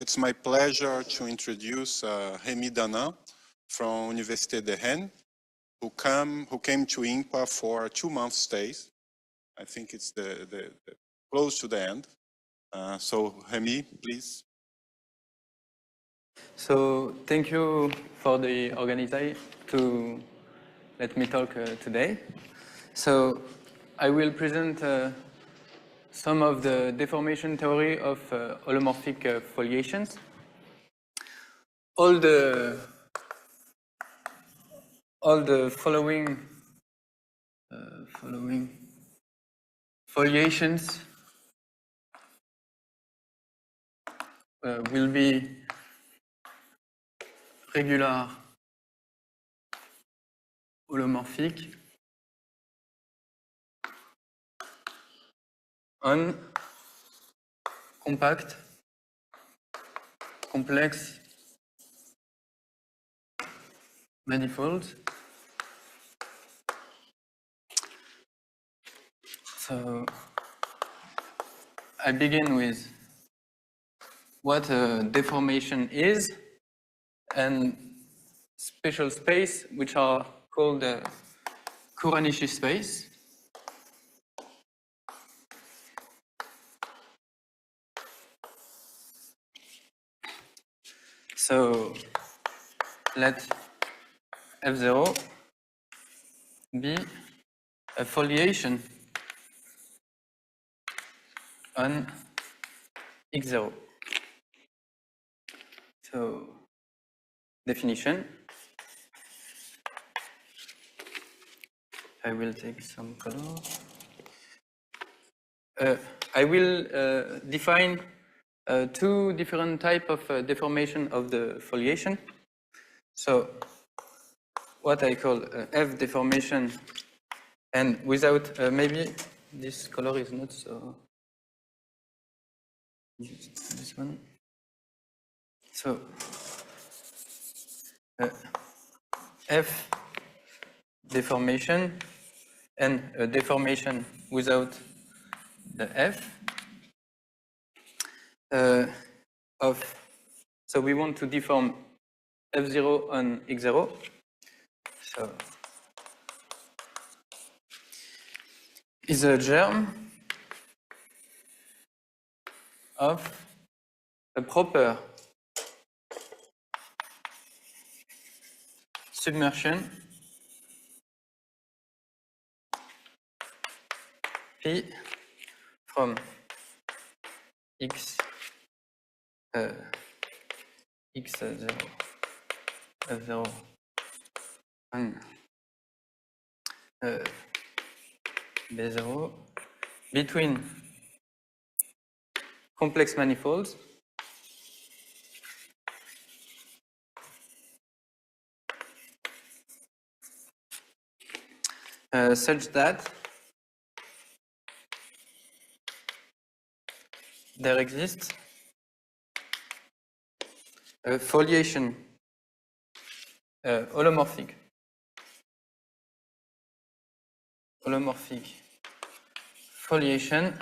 It's my pleasure to introduce Rémi Danin from Université de Rennes, who came to IMPA for a 2-month stay. I think it's the close to the end. So Rémi, please. So thank you for the organizer to let me talk today. So I will present some of the deformation theory of holomorphic foliations. All the following foliations will be regular holomorphic on compact, complex manifolds. So I begin with what a deformation is and special space, which are called Kuranishi space. So let F0 be a foliation on X0. So definition. I will take some color. I will define 2 different types of deformation of the foliation. So what I call F deformation, and without maybe this color is not so. This one. So F deformation and a deformation without the F so we want to deform F0 on X0. So is a germ of a proper submersion P from X0, F0 on B0 between complex manifolds such that there exists a foliation holomorphic foliation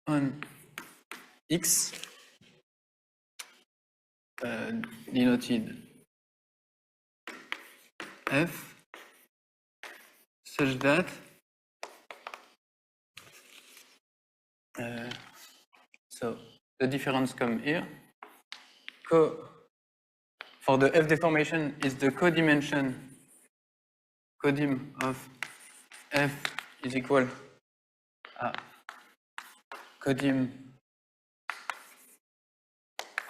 on X denoted F such that so the difference come here. For the F deformation is the codimension codim of F is equal codim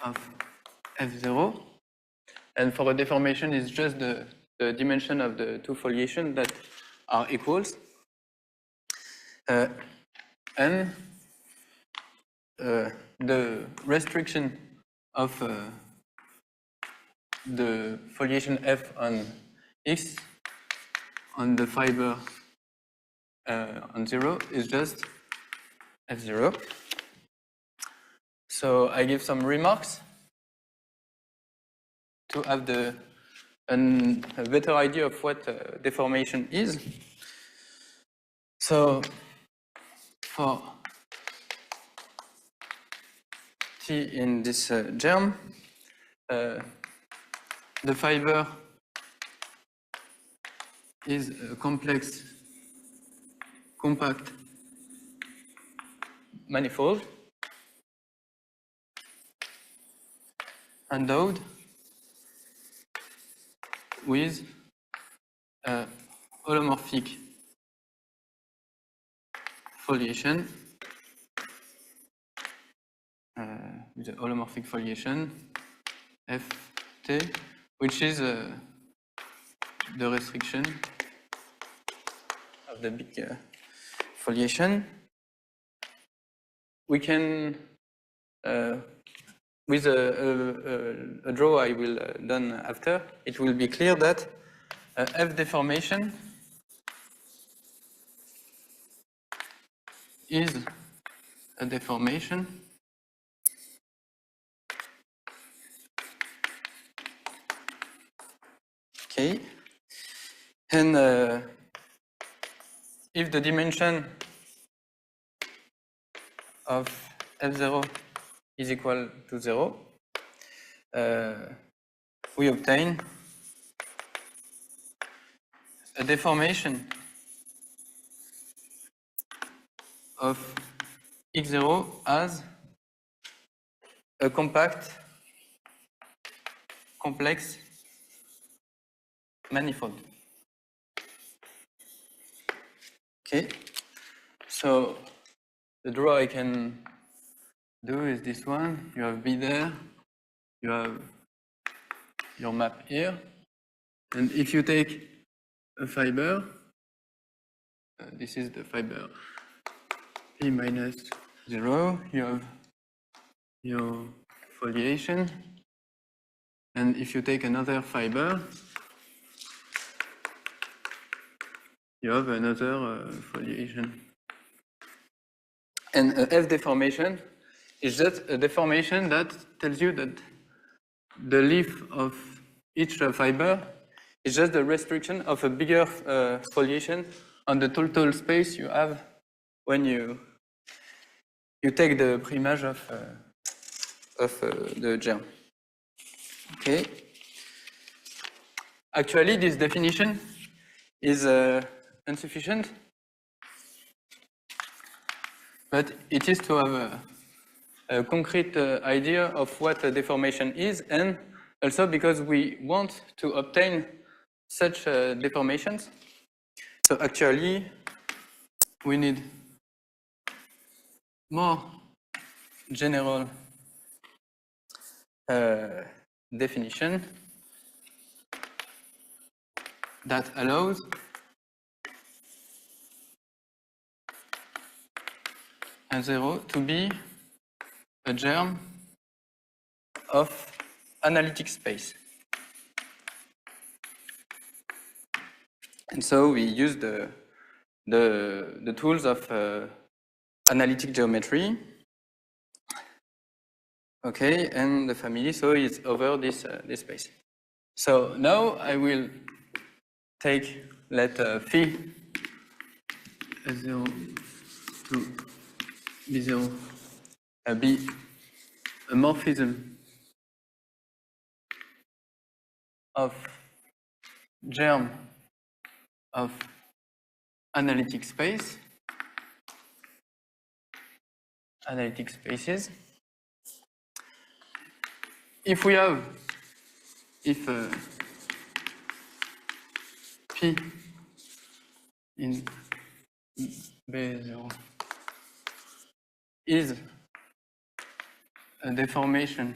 of F0, and for a deformation is just the dimension of the 2 foliations that are equals, and the restriction of the foliation F on X on the fiber on 0 is just F0. So I give some remarks to have a better idea of what deformation is. So for T in this germ, the fiber is a complex, compact manifold endowed with a holomorphic foliation, with a holomorphic foliation Ft, which is the restriction of the big foliation. We can, with a draw I will done after, it will be clear that F deformation is a deformation okay, and if the dimension of F0 is equal to 0, we obtain a deformation of X0 as a compact, complex manifold. Okay, so the draw I can do is this one. You have B there, you have your map here, and if you take a fiber, this is the fiber P minus 0, you have your foliation, and if you take another fiber, you have another foliation. And F deformation is just a deformation that tells you that the leaf of each fiber is just the restriction of a bigger foliation on the total space you have when you take the primage of the germ. Okay. Actually, this definition is insufficient, but it is to have a concrete idea of what a deformation is, and also because we want to obtain such deformations. So actually, we need more general definition that allows N0 to be a germ of analytic space. And so we use the tools of analytic geometry. Okay, and the family, so it's over this space. So now I will take, let phi S0 to B0 be a morphism of germ of analytic space, analytic spaces. If we have, if P in B0 is a deformation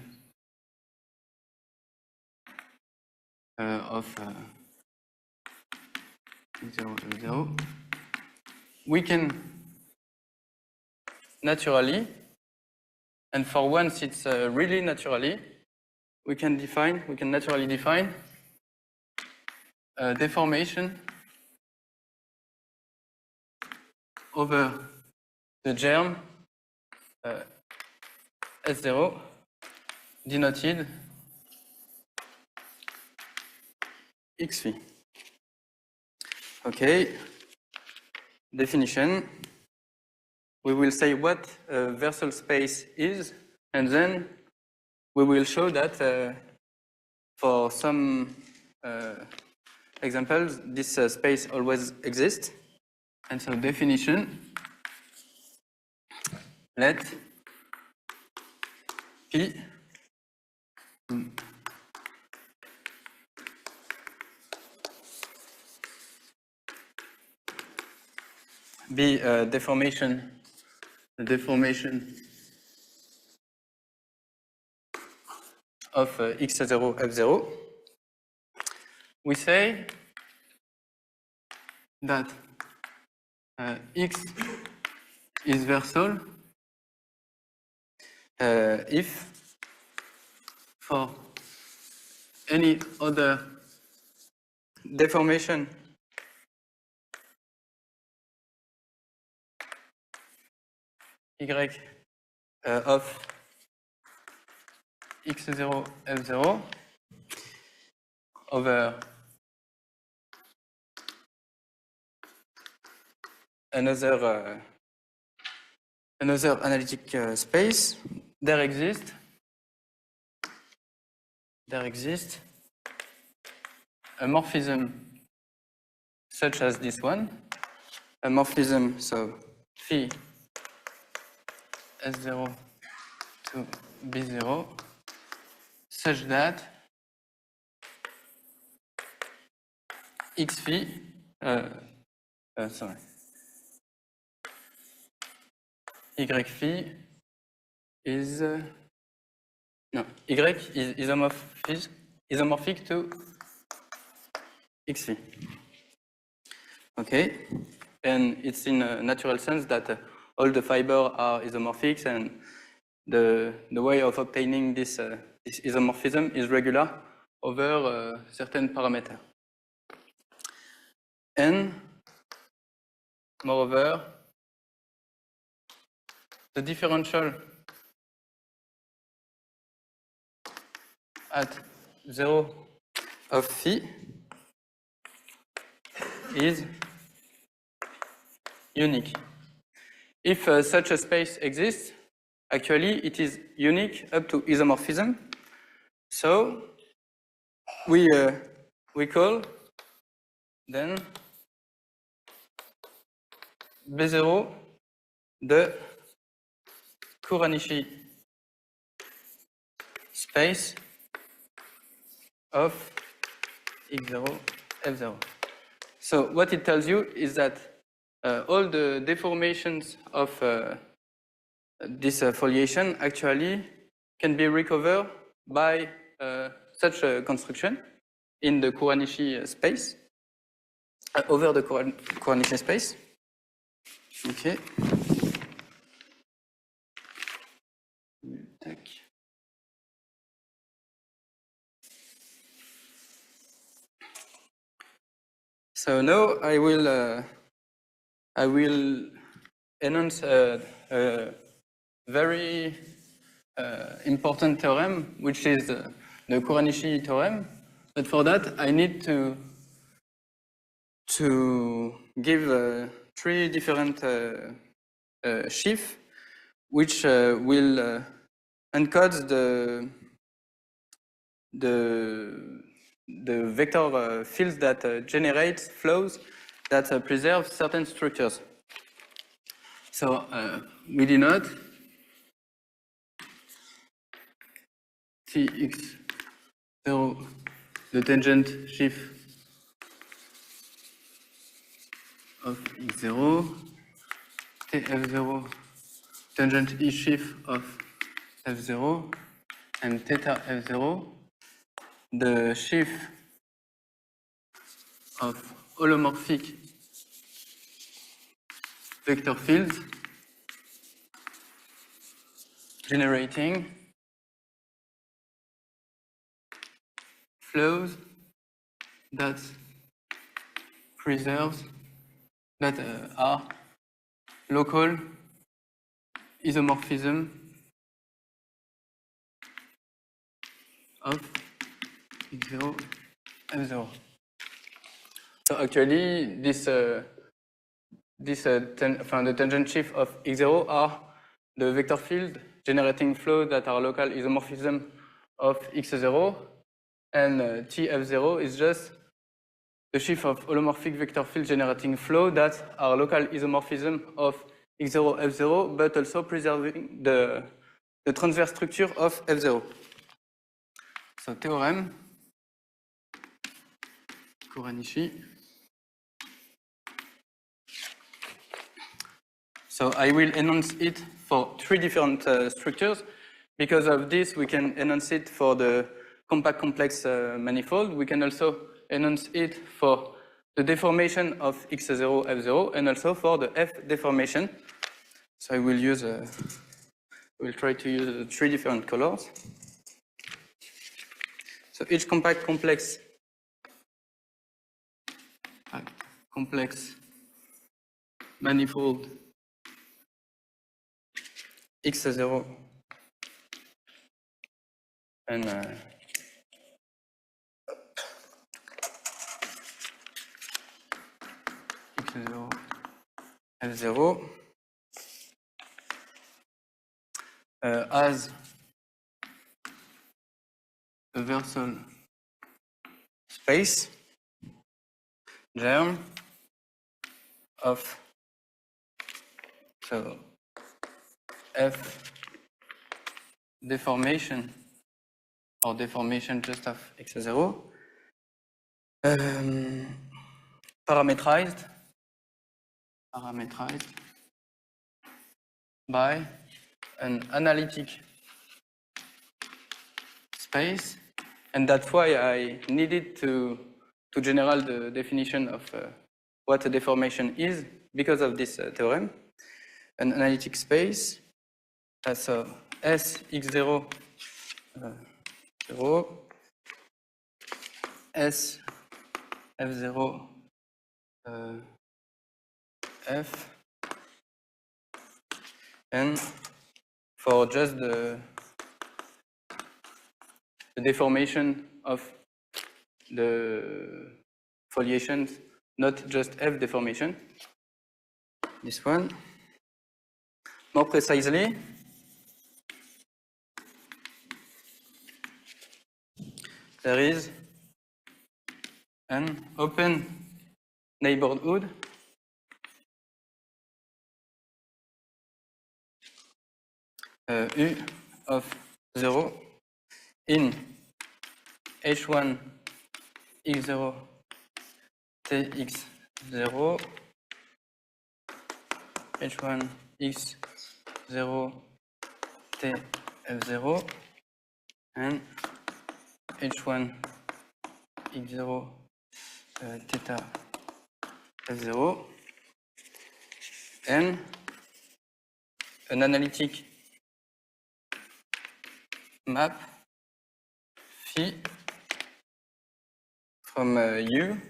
of 0, 0, we can naturally, and for once it's really naturally, we can naturally define a deformation over the germ S0 denoted xv. Okay, definition. we will say what a versal space is, and then we will show that for some examples, this space always exists. And so definition, let P be a deformation of x0, f0. We say that x is versal if for any other deformation y of x0, f0 over another analytic space, there exists a morphism such as this one, a morphism, so phi S0 to B0, such that x phi, y phi is, no, y is isomorphic to x phi. Okay, and it's in a natural sense that all the fibers are isomorphic, and the way of obtaining this isomorphism is regular over certain parameters. And moreover, the differential at 0 of phi is unique. If such a space exists, actually it is unique up to isomorphism. So we call then B0 the Kuranishi space of x0, f0. So what it tells you is that all the deformations of this foliation actually can be recovered by such a construction in the Kuranishi space, over the Kuranishi space. Okay. So now I will enhance a very important theorem, which is the Kuranishi theorem. But for that, I need to give 3 different sheaves, which will encode the vector fields that generate flows that preserve certain structures. So we denote Tx0, the tangent sheaf of x0, Tf0, tangent E sheaf of f0, and theta f0, the sheaf of holomorphic vector fields generating flows that preserves, that are local isomorphism of x0, f0. So actually, this the tangent shift of x0 are the vector field generating flow that are local isomorphism of x0, and Tf0 is just the shift of holomorphic vector field generating flow that are local isomorphism of x0, f0, but also preserving the transverse structure of f0. So theorem, Kuranishi. So I will enhance it for 3 different structures. Because of this, we can enhance it for the compact complex manifold. We can also enhance it for the deformation of x0, f0, and also for the f deformation. So I will use, we'll try to use 3 different colors. So each compact complex manifold x0 and x0, f0 as a versal space germ of so f deformation or deformation just of x0 parametrized by an analytic space, and that's why I needed to generalize the definition of what a deformation is because of this theorem. An analytic space, so S x0 0, S f0 f, and for just the deformation of the foliations, not just f deformation. This one. More precisely, there is an open neighborhood U of 0 in H1 x0 tx0 H1 x0 tf0 and H1 x0 theta f0 and an analytic map phi from U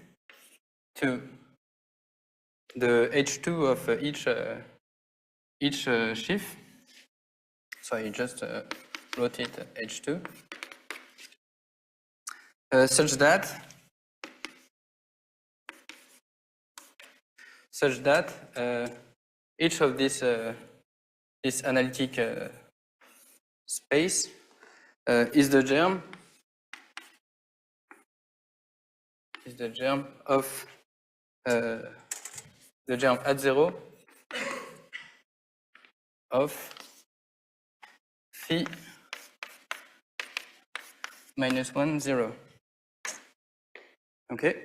to the H2 of each sheaf. So I just wrote it H2 such that each of this analytic space is the germ of the germ at 0 of phi minus 1, 0. Okay?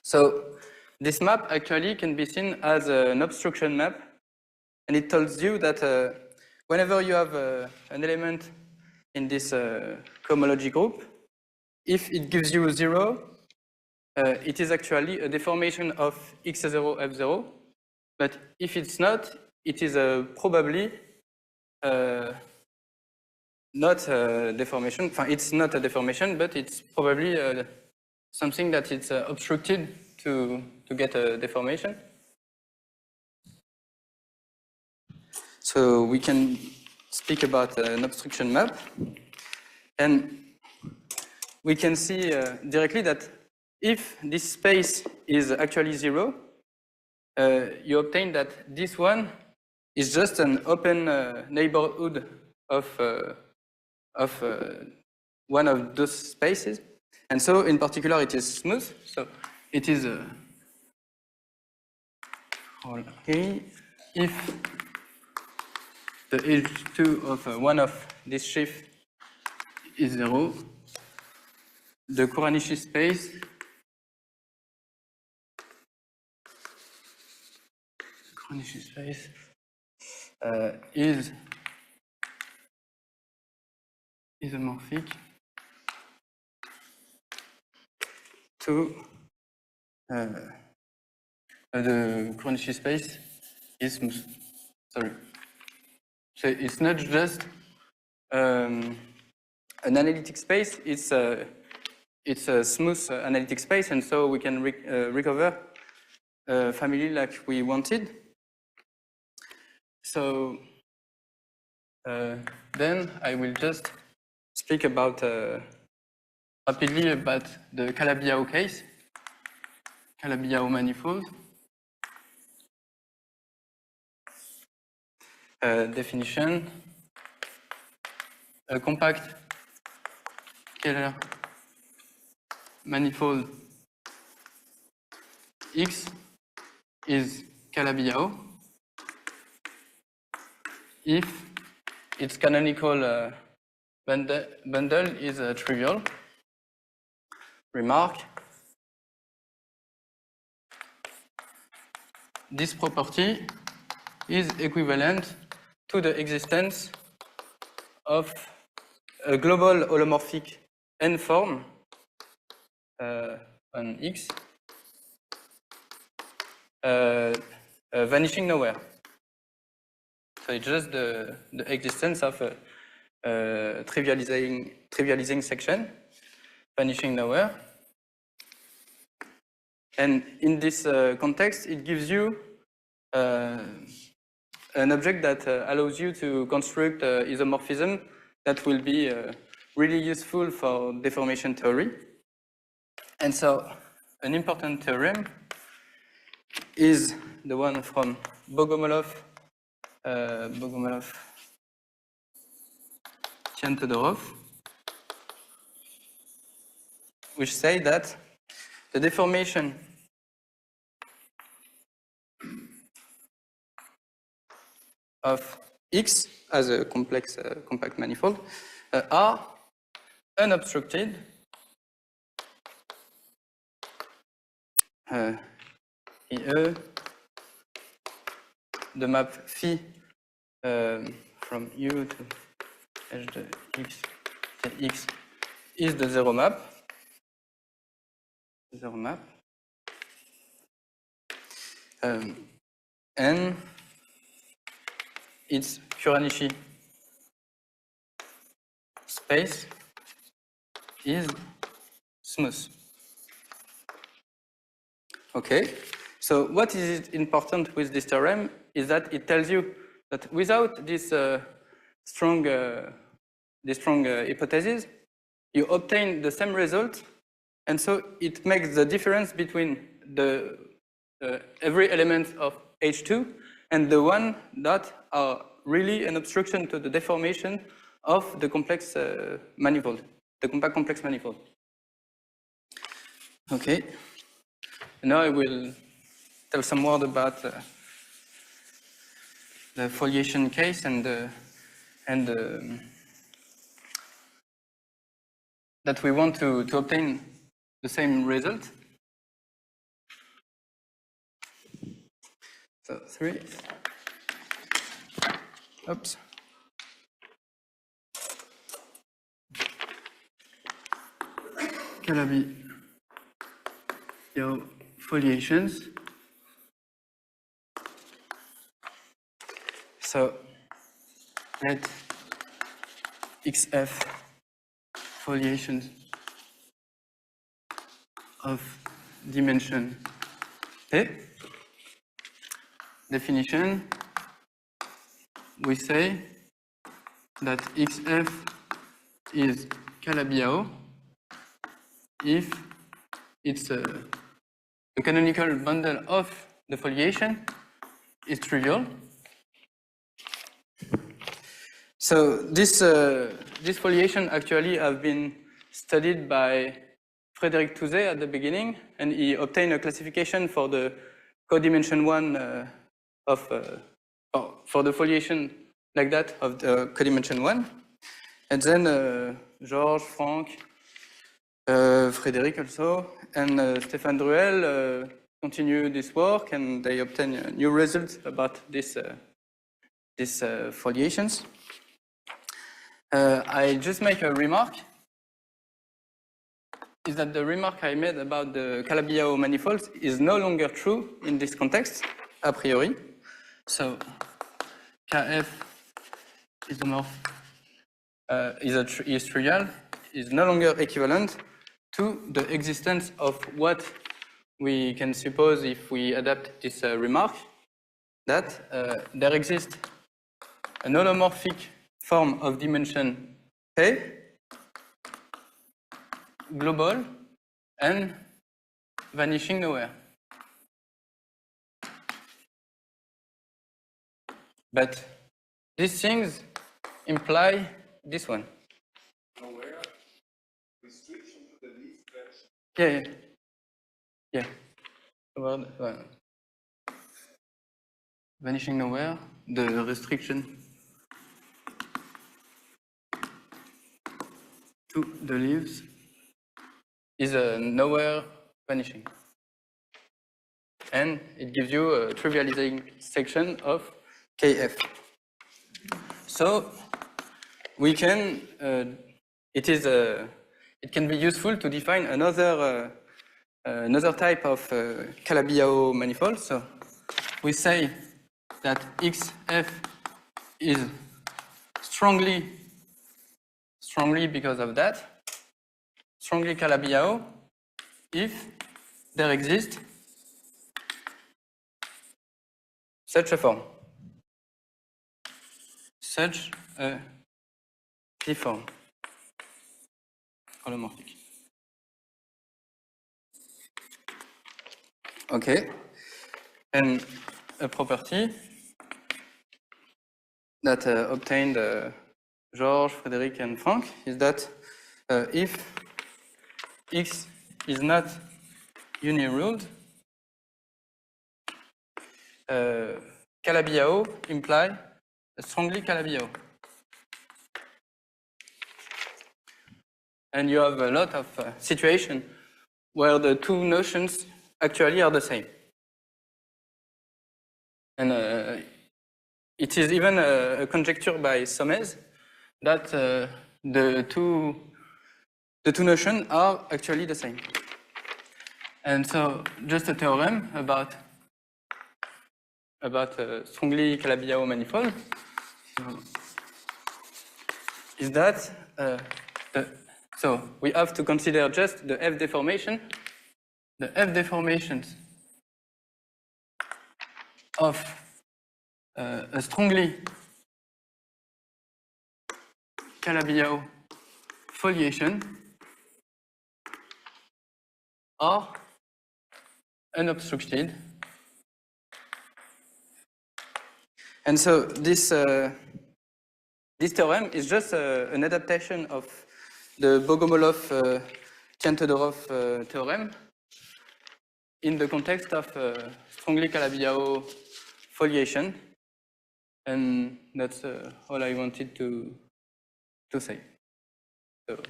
So this map actually can be seen as an obstruction map, and it tells you that whenever you have an element in this cohomology group, if it gives you 0, it is actually a deformation of x0, f0, but if it's not, it is probably not a deformation. It's not a deformation, but it's probably something that it's obstructed to get a deformation. So we can speak about an obstruction map, and we can see directly that if this space is actually 0, you obtain that this one is just an open neighborhood of one of those spaces. And so in particular, it is smooth. So it is okay, if the H2 of one of this sheaf is 0, the Kuranishi space is isomorphic to the Kuranishi space is smooth. Sorry. So it's not just an analytic space, it's a smooth analytic space, and so we can recover a family like we wanted. So then I will just speak about rapidly about the Calabi-Yau case, Calabi-Yau manifold. Definition: a compact Keller manifold X is Calabi-Yau if its canonical bundle is trivial. Remark: this property is equivalent to the existence of a global holomorphic N form on X vanishing nowhere. So it's just the existence of a trivializing section vanishing nowhere. And in this context, it gives you an object that allows you to construct isomorphism that will be really useful for deformation theory. And so an important theorem is the one from Bogomolov, Tian Todorov, which say that the deformation of X as a complex compact manifold are unobstructed here the map phi from U to H de X is the zero map. And its Kuranishi space is smooth. Okay, so what is important with this theorem is that it tells you that without this strong hypothesis, you obtain the same result, and so it makes the difference between the every element of H2 and the one that are really an obstruction to the deformation of the complex manifold, the compact complex manifold. Okay. Now I will tell some word about the foliation case and that we want to obtain the same result. So 3. Oops. Calabi-Yau foliations. So let XF foliations of dimension A. Definition: we say that XF is Calabi-Yau if it's a canonical bundle of the foliation is trivial. So this foliation actually have been studied by Frédéric Touzé at the beginning, and he obtained a classification for the codimension one for the foliation like that of the codimension one. And then Georges, Franck, Frédéric also, and Stéphane Druel continue this work, and they obtain new results about these foliations. I just make a remark, is that the remark I made about the Calabi-Yau manifolds is no longer true in this context, a priori. So Kf is trivial, is no longer equivalent to the existence of what we can suppose if we adapt this remark, that there exists an holomorphic form of dimension K, global, and vanishing nowhere. But these things imply this one. Nowhere. Restriction to the least version. Yeah. Well, vanishing nowhere, the restriction to the leaves is a nowhere vanishing. And it gives you a trivializing section of Kf. So we can, it can be useful to define another type of Calabi-Yau manifold. So we say that Xf is strongly because of that, strongly Calabi-Yau if there exists such a form, such a T-form, holomorphic. Okay, and a property that obtained Georges, Frédéric, and Franck is that if X is not uniruled, Calabi-Yau imply a strongly Calabi-Yau. And you have a lot of situations where the two notions actually are the same. And it is even a conjecture by Sommes that the two notions are actually the same. And so just a theorem about strongly Calabi-Yau manifold is that so we have to consider just the F deformation, the F deformations of a strongly Calabi-Yau foliation are unobstructed. And so this theorem is just an adaptation of the Bogomolov-Tiantodorov theorem in the context of strongly Calabi-Yau foliation. And that's all I wanted to say. So.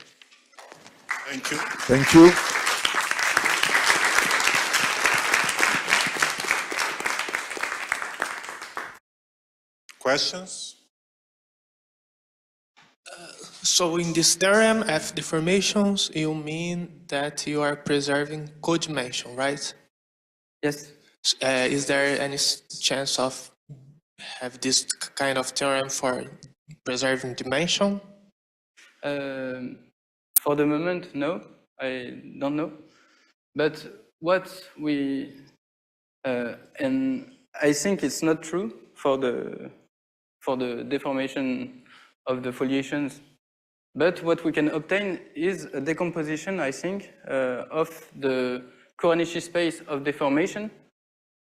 Thank you. Thank you. Questions? So in this theorem, F deformations, you mean that you are preserving codimension, right? Yes. Is there any chance of have this kind of theorem for preserving dimension? For the moment, no, I don't know. But what we, and I think it's not true for the deformation of the foliations. But what we can obtain is a decomposition, I think, of the Kuranishi space of deformation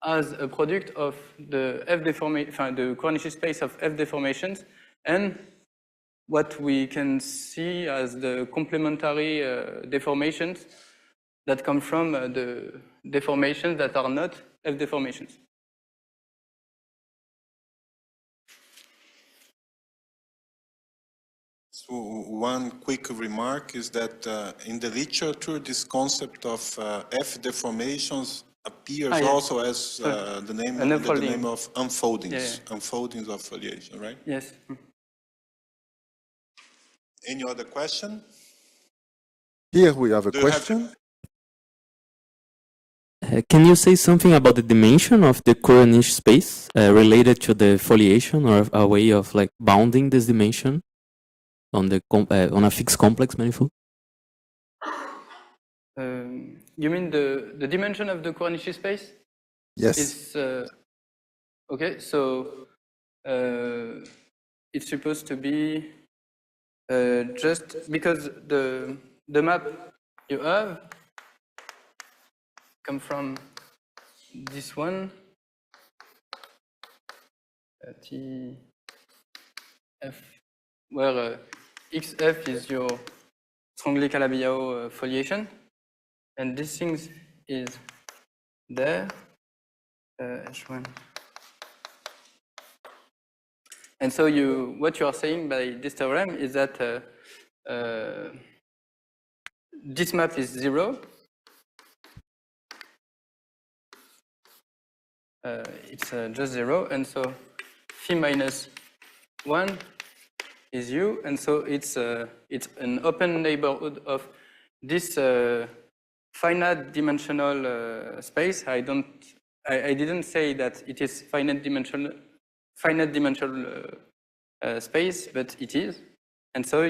as a product of the the Cornish space of F deformations and what we can see as the complementary deformations that come from the deformations that are not F deformations. So one quick remark is that in the literature, this concept of F deformations appears yes. also as the name under the name of unfoldings, unfoldings of foliation, right? Yes. Any other question? Here we have a question. Can you say something about the dimension of the Cornish space related to the foliation, or a way of like bounding this dimension on the on a fixed complex manifold? You mean the dimension of the Cornish space? Yes. It's, okay, so it's supposed to be just because the map you have come from this one, TF, where XF is your Strongly-Calabi-Yau foliation, and this thing is there, H1. And so what you are saying by this theorem is that this map is 0. It's just 0, and so phi minus 1 is u, and so it's an open neighborhood of this finite dimensional space. I didn't say that it is finite dimensional space, but it is, and so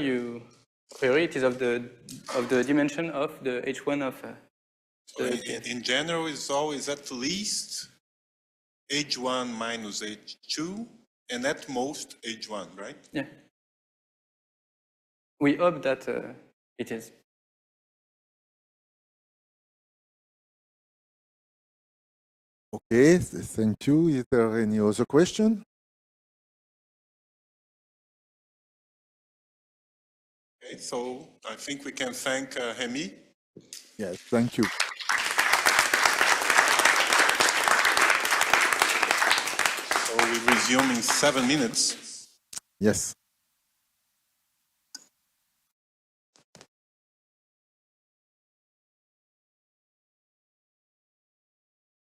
priori it is of the dimension of the H1 of. So in general, it's always at least H1 minus H2, and at most H1, right? Yeah. We hope that it is. Okay, thank you. Is there any other question? Okay, so I think we can thank Remy. Yes, thank you. So we resume in 7 minutes. Yes.